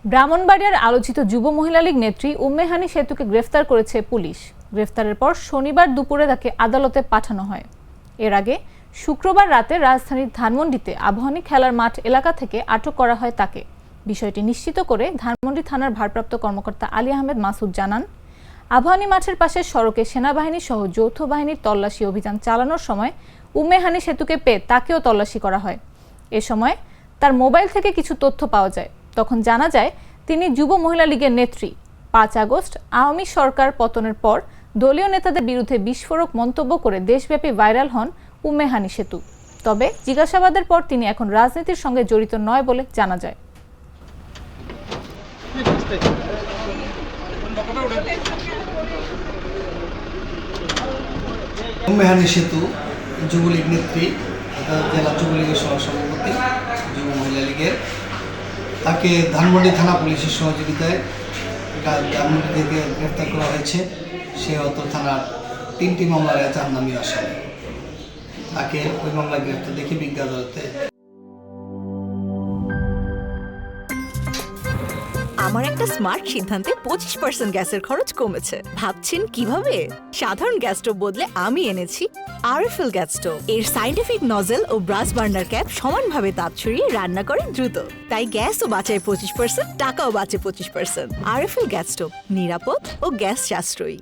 ব্রাহ্মণবাড়িয়ার আলোচিত যুব মহিলা লীগ নেত্রী উম্মে হানি সেতুকে গ্রেফতার করেছে পুলিশ। গ্রেফতারের পর শনিবার দুপুরে তাকে আদালতে পাঠানো হয়। এর আগে শুক্রবার রাতে রাজধানীর ধানমন্ডিতে আবাহনী খেলার মাঠ এলাকা থেকে আটক করা হয় তাকে। বিষয়টি নিশ্চিত করে ধানমন্ডি থানার ভারপ্রাপ্ত কর্মকর্তা আলী আহমেদ মাসুদ জানান, আবাহনী মাঠের পাশে সড়কে সেনাবাহিনী সহ যৌথ বাহিনীর তল্লাশি অভিযান চালানোর সময় উম্মে হানি সেতুকে পেয়ে তাকেও তল্লাশি করা হয়। এ সময় তার মোবাইল থেকে কিছু তথ্য পাওয়া যায়। তখন জানা যায় তিনি যুব মহিলা লীগের নেত্রী। 5 আগস্ট আওয়ামী সরকার পতনের পর দলীয় নেতাদের বিরুদ্ধে বিস্ফোরক মন্তব্য করে দেশব্যাপী ভাইরাল হন উম্মে হানি সেতু। তবে জিজ্ঞাসাবাদের পর তিনি এখন রাজনীতির সঙ্গে জড়িত নয় বলে জানা যায়। উম্মে হানি সেতু যুবলীগ নেত্রী, জেলা যুবলীগের সহসভাপতি, যুব মহিলা লীগের। তাকে ধানমন্ডি থানা পুলিশের সহযোগিতায় ধানমন্ডি থেকে গ্রেফতার করা হয়েছে। সে অত থানার 3টি মামলার এজাহার নামী আসামি। তাকে ওই মামলায় গ্রেফতার দেখে বিজ্ঞ আদালতে। আমার একটা স্মার্ট সিদ্ধান্তে 25% গ্যাসের খরচ কমেছে। ভাবছেন কিভাবে? সাধারণ গ্যাস স্টোভ বদলে আমি এনেছি আরএফএল গ্যাস স্টোভ। এর সাইন্টিফিক নজল ও ব্রাস বার্নার ক্যাপ সমানভাবে তাপ ছড়িয়ে রান্না করে দ্রুত। তাই গ্যাসও বাঁচায় 25%, টাকাও বাঁচে 25%। আরএফএল গ্যাস স্টোভ নিরাপদ ও গ্যাস সাশ্রয়ী।